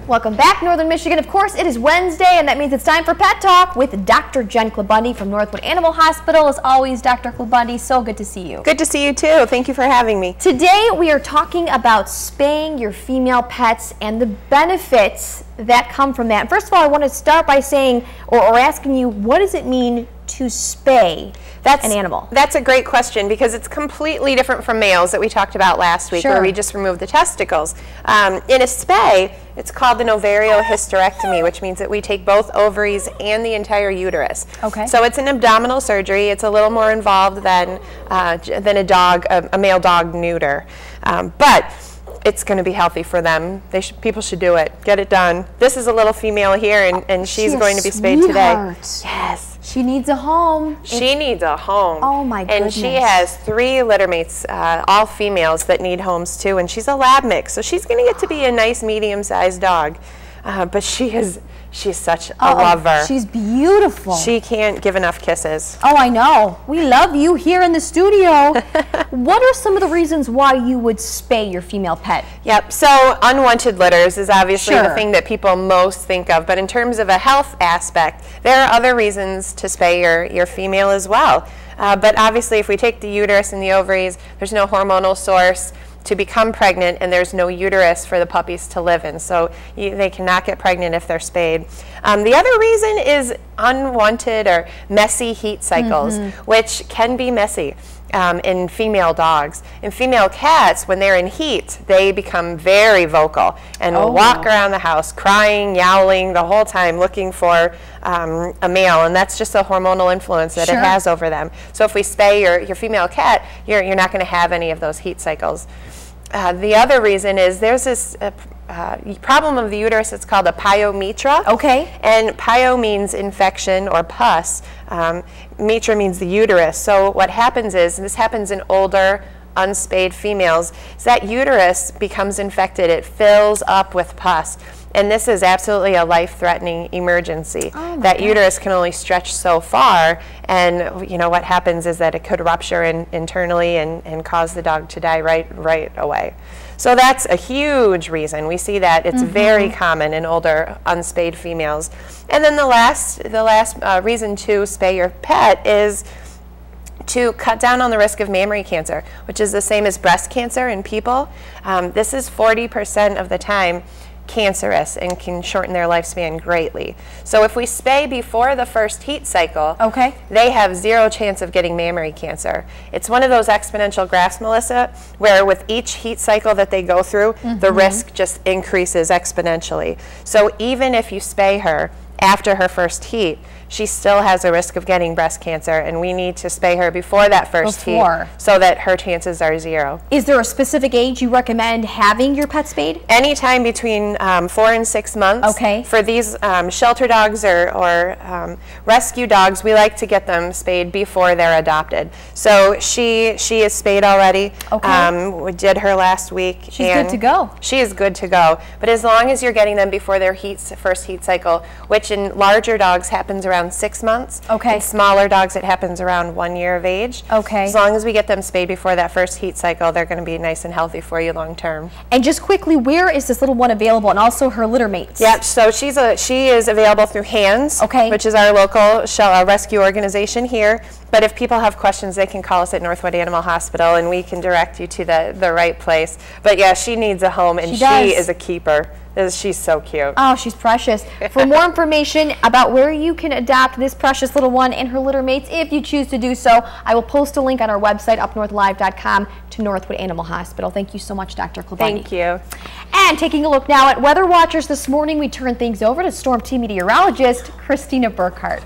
Welcome back, Northern Michigan. Of course, it is Wednesday, and that means it's time for Pet Talk with Dr. Jen Klabunde from Northwood Animal Hospital. As always, Dr. Klabunde, so good to see you. Good to see you, too. Thank you for having me. Today, we are talking about spaying your female pets and the benefits that come from that. First of all, I want to start by saying, or asking you, what does it mean to spay an animal? That's a great question, because it's completely different from males that we talked about last week, where we just removed the testicles. In a spay, it's called an ovariohysterectomy, which means that we take both ovaries and the entire uterus. Okay. So it's an abdominal surgery. It's a little more involved than a male dog neuter. But it's going to be healthy for them. People should do it. Get it done. This is a little female here, and she's going to be spayed today. Yes. She needs a home. She needs a home. Oh my goodness. And she has 3 litter mates, all females, that need homes too. And she's a lab mix, so she's going to get to be a nice medium-sized dog. But she's such a lover. She's beautiful. She can't give enough kisses. Oh, I know. We love you here in the studio. What are some of the reasons why you would spay your female pet? Yep, so unwanted litters is obviously the thing that people most think of, but in terms of a health aspect, there are other reasons to spay your female as well. But obviously, if we take the uterus and the ovaries, there's no hormonal source to become pregnant, and there's no uterus for the puppies to live in, so they cannot get pregnant if they're spayed. The other reason is unwanted or messy heat cycles, which can be messy in female dogs. In female cats, when they're in heat, they become very vocal and will walk around the house crying, yowling the whole time, looking for a male, and that's just a hormonal influence that it has over them. So if we spay your female cat, you're not going to have any of those heat cycles. The other reason is there's this problem of the uterus. It's called a pyometra. Okay. And pyo means infection or pus. Metra means the uterus. So what happens is, and this happens in older, unspayed females, is that uterus becomes infected. It fills up with pus. And this is absolutely a life-threatening emergency. That uterus can only stretch so far, and what happens is that it could rupture internally and cause the dog to die right away. So that's a huge reason. We see that it's very common in older unspayed females. And then the last reason to spay your pet is to cut down on the risk of mammary cancer, which is the same as breast cancer in people. This is 40% of the time cancerous and can shorten their lifespan greatly. So if we spay before the first heat cycle, they have 0 chance of getting mammary cancer. It's one of those exponential graphs, Melissa, where with each heat cycle that they go through, the risk just increases exponentially. So even if you spay her after her first heat, she still has a risk of getting breast cancer, and we need to spay her before that first heat so that her chances are 0. Is there a specific age you recommend having your pet spayed? Anytime between 4 and 6 months. Okay. For these shelter dogs or rescue dogs, we like to get them spayed before they're adopted. So she is spayed already. Okay. We did her last week. She's good to go. She is good to go. But as long as you're getting them before their first heat cycle, which in larger dogs happens around 6 months. Okay. In smaller dogs, it happens around 1 year of age. Okay. As long as we get them spayed before that first heat cycle, they're going to be nice and healthy for you long term. And just quickly, where is this little one available, and also her litter mates? Yep. So she is available through Hands, which is our local rescue organization here. But if people have questions, they can call us at Northwood Animal Hospital, and we can direct you to the right place. But yeah, she needs a home, and she is a keeper. She's so cute. Oh, she's precious. For more information about where you can adopt this precious little one and her litter mates, if you choose to do so, I will post a link on our website, upnorthlive.com, to Northwood Animal Hospital. Thank you so much, Dr. Klabunde. Thank you. And taking a look now at weather watchers this morning, we turn things over to Storm Team meteorologist Christina Burkhart.